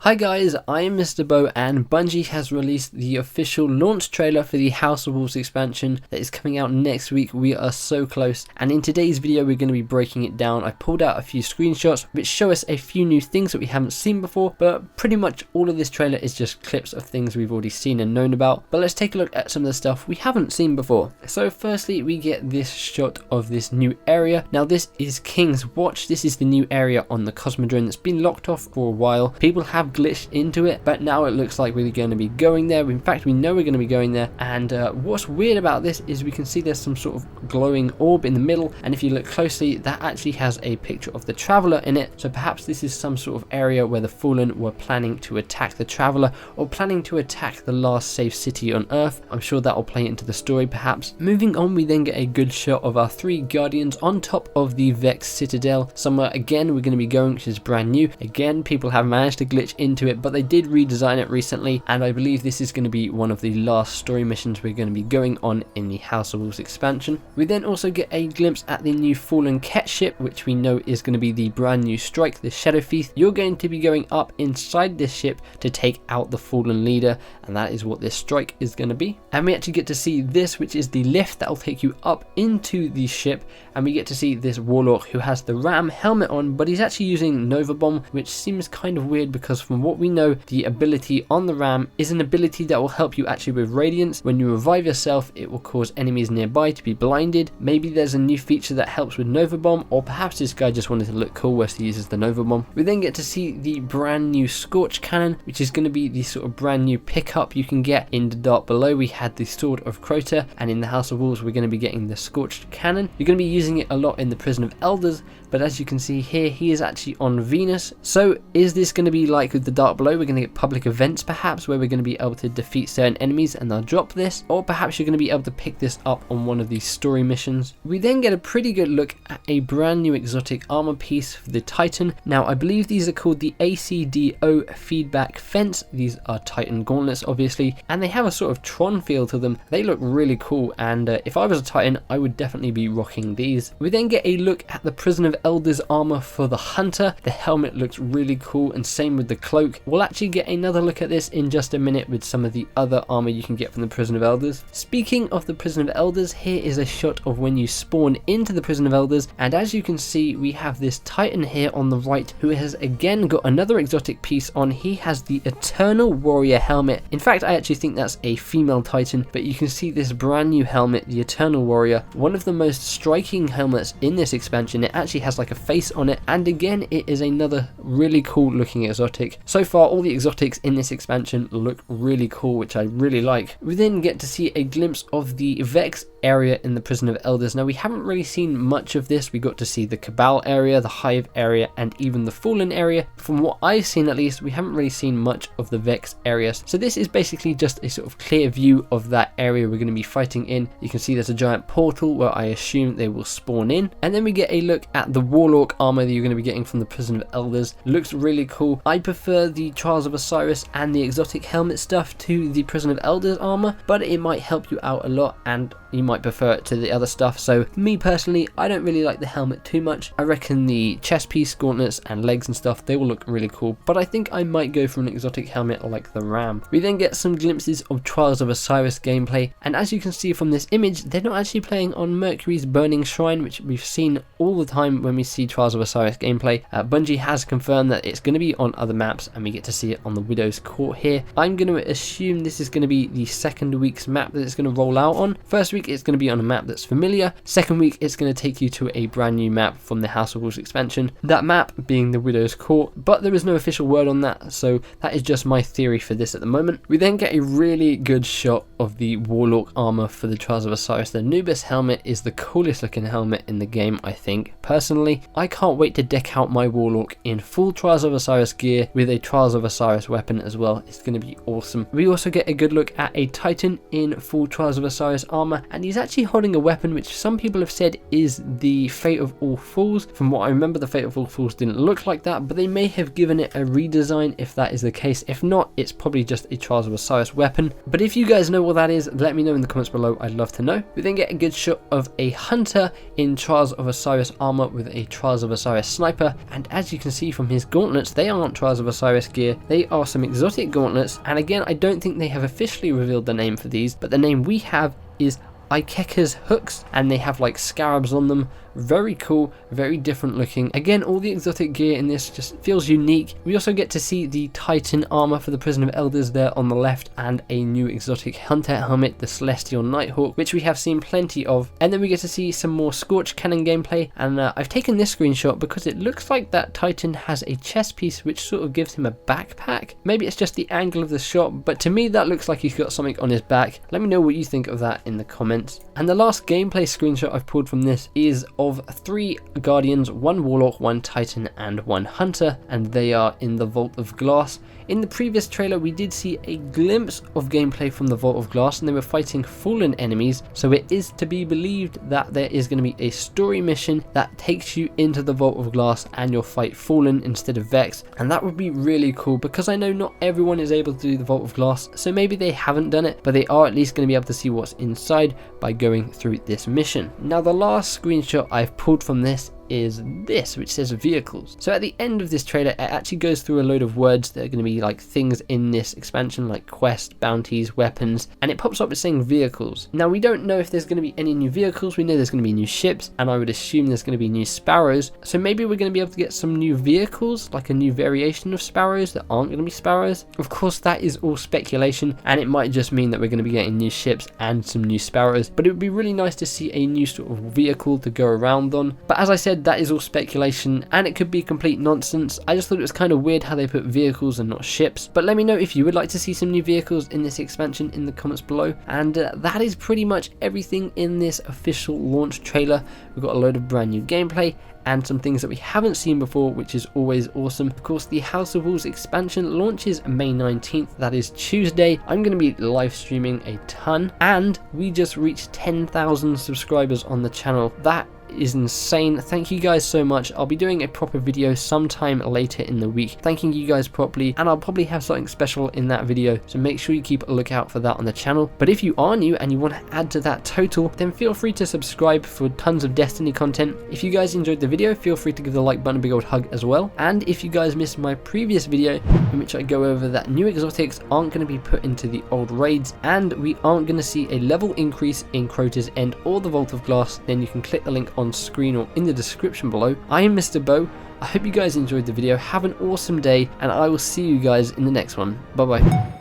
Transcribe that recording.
Hi guys, I am Mr. Bo and Bungie has released the official launch trailer for the House of Wolves expansion that is coming out next week. We are so close, and in today's video we're going to be breaking it down. I pulled out a few screenshots which show us a few new things that we haven't seen before, but pretty much all of this trailer is just clips of things we've already seen and known about. But let's take a look at some of the stuff we haven't seen before. So firstly we get this shot of this new area. Now this is King's Watch. This is the new area on the Cosmodrome that's been locked off for a while. People have glitched into it, but now it looks like we're going to be going there. In fact, we know we're going to be going there, and what's weird about this is we can see there's some sort of glowing orb in the middle, and if you look closely that actually has a picture of the Traveler in it. So perhaps this is some sort of area where the Fallen were planning to attack the Traveler, or planning to attack the last safe city on Earth. I'm sure that will play into the story perhaps. Moving on, we then get a good shot of our three Guardians on top of the Vex Citadel, somewhere again we're going to be going, which is brand new. Again, people have managed to glitch into it, but they did redesign it recently, and I believe this is going to be one of the last story missions we're going to be going on in the House of Wolves expansion. We then also get a glimpse at the new Fallen Ket ship, which we know is going to be the brand new strike, the Shadow Thief. You're going to be going up inside this ship to take out the Fallen leader, and that is what this strike is going to be. And we actually get to see this, which is the lift that will take you up into the ship, and we get to see this Warlock who has the Ram helmet on, but he's actually using Nova Bomb, which seems kind of weird because from what we know, the ability on the Ram is an ability that will help you actually with Radiance. When you revive yourself, it will cause enemies nearby to be blinded. Maybe there's a new feature that helps with Nova Bomb, or perhaps this guy just wanted to look cool whilst he uses the Nova Bomb. We then get to see the brand new Scorch Cannon, which is going to be the sort of brand new pickup you can get. In the Dark Below we had the Sword of Crota, and in the House of Wolves we're going to be getting the Scorched Cannon. You're going to be using it a lot in the Prison of Elders, but as you can see here, he is actually on Venus. So is this going to be like with the Dark Below? We're going to get public events perhaps where we're going to be able to defeat certain enemies and they'll drop this, or perhaps you're going to be able to pick this up on one of these story missions. We then get a pretty good look at a brand new exotic armor piece for the Titan. Now I believe these are called the ACDO Feedback Fence. These are Titan gauntlets obviously, and they have a sort of Tron feel to them. They look really cool, and if I was a Titan I would definitely be rocking these. We then get a look at the Prison of Elders armor for the Hunter. The helmet looks really cool, and same with the cloak. We'll actually get another look at this in just a minute with some of the other armor you can get from the Prison of Elders. Speaking of the Prison of Elders, here is a shot of when you spawn into the Prison of Elders, and as you can see we have this Titan here on the right who has again got another exotic piece on. He has the Eternal Warrior helmet. In fact, I actually think that's a female Titan, but you can see this brand new helmet, the Eternal Warrior, one of the most striking helmets in this expansion. It actually has like a face on it, and again it is another really cool looking exotic. So far all the exotics in this expansion look really cool, which I really like. We then get to see a glimpse of the Vex area in the Prison of Elders. Now we haven't really seen much of this. We got to see the Cabal area, the Hive area, and even the Fallen area. From what I've seen at least, we haven't really seen much of the Vex areas. So this is basically just a sort of clear view of that area we're going to be fighting in. You can see there's a giant portal where I assume they will spawn in, and then we get a look at the Warlock armor that you're going to be getting from the Prison of Elders. Looks really cool. I prefer the Trials of Osiris and the exotic helmet stuff to the Prison of Elders armor, but it might help you out a lot and you might prefer it to the other stuff. So me personally, I don't really like the helmet too much. I reckon the chest piece, gauntlets and legs and stuff, they will look really cool, but I think I might go for an exotic helmet like the Ram. We then get some glimpses of Trials of Osiris gameplay, and as you can see from this image, they're not actually playing on Mercury's Burning Shrine, which we've seen all the time when we see Trials of Osiris gameplay. Bungie has confirmed that it's going to be on other maps, and we get to see it on the Widow's Court here. I'm going to assume this is going to be the second week's map that it's going to roll out on. First week it's going to be on a map that's familiar. Second week it's going to take you to a brand new map from the House of Wolves expansion, that map being the Widow's Court, but there is no official word on that, so that is just my theory for this at the moment. We then get a really good shot of the Warlock armor for the Trials of Osiris. The Anubis helmet is the coolest looking helmet in the game, I think. Personally, I can't wait to deck out my Warlock in full Trials of Osiris gear with a Trials of Osiris weapon as well. It's going to be awesome. We also get a good look at a Titan in full Trials of Osiris armor, and he's actually holding a weapon which some people have said is the Fate of All Fools. From what I remember, the Fate of All Fools didn't look like that, but they may have given it a redesign if that is the case. If not, it's probably just a Trials of Osiris weapon. But if you guys know what that is, let me know in the comments below. I'd love to know. We then get a good shot of a Hunter in Trials of Osiris armor with with a Trials of Osiris sniper, and as you can see from his gauntlets, they aren't Trials of Osiris gear, they are some exotic gauntlets, and again I don't think they have officially revealed the name for these, but the name we have is Ikeka's hooks, and they have like scarabs on them. Very cool, very different looking. Again, all the exotic gear in this just feels unique. We also get to see the Titan armor for the Prison of Elders there on the left, and a new exotic hunter helmet, the Celestial Nighthawk, which we have seen plenty of. And then we get to see some more Scorch Cannon gameplay, and I've taken this screenshot because it looks like that Titan has a chest piece which sort of gives him a backpack. Maybe it's just the angle of the shot, but to me that looks like he's got something on his back. Let me know what you think of that in the comments. And the last gameplay screenshot I've pulled from this is of 3 Guardians, 1 Warlock, 1 Titan and 1 Hunter, and they are in the Vault of Glass. In the previous trailer we did see a glimpse of gameplay from the Vault of Glass, and they were fighting fallen enemies, so it is to be believed that there is going to be a story mission that takes you into the Vault of Glass and you'll fight fallen instead of Vex, and that would be really cool because I know not everyone is able to do the Vault of Glass, so maybe they haven't done it, but they are at least going to be able to see what's inside by going through this mission. Now the last screenshot I've pulled from this is this, which says vehicles. So at the end of this trailer it actually goes through a load of words that are going to be like things in this expansion, like quest, bounties, weapons, and it pops up with saying vehicles. Now we don't know if there's going to be any new vehicles. We know there's going to be new ships, and I would assume there's going to be new sparrows, so maybe we're going to be able to get some new vehicles, like a new variation of sparrows that aren't going to be sparrows. Of course that is all speculation, and it might just mean that we're going to be getting new ships and some new sparrows, but it would be really nice to see a new sort of vehicle to go around on. But as I said, that is all speculation and it could be complete nonsense. I just thought it was kind of weird how they put vehicles and not ships. But let me know if you would like to see some new vehicles in this expansion in the comments below. And that is pretty much everything in this official launch trailer. We've got a load of brand new gameplay and some things that we haven't seen before, which is always awesome. Of course, the House of Wolves expansion launches May 19th, that is Tuesday. I'm going to be live streaming a ton, and we just reached 10,000 subscribers on the channel. That is insane. Thank you guys so much. I'll be doing a proper video sometime later in the week thanking you guys properly, and I'll probably have something special in that video, so make sure you keep a lookout for that on the channel. But if you are new and you want to add to that total, then feel free to subscribe for tons of Destiny content. If you guys enjoyed the video, feel free to give the like button a big old hug as well. And if you guys missed my previous video in which I go over that new exotics aren't going to be put into the old raids and we aren't going to see a level increase in Crota's End or the Vault of Glass, then you can click the link on screen or in the description below. I am Mr. Bo. I hope you guys enjoyed the video. Have an awesome day, and I will see you guys in the next one. Bye bye.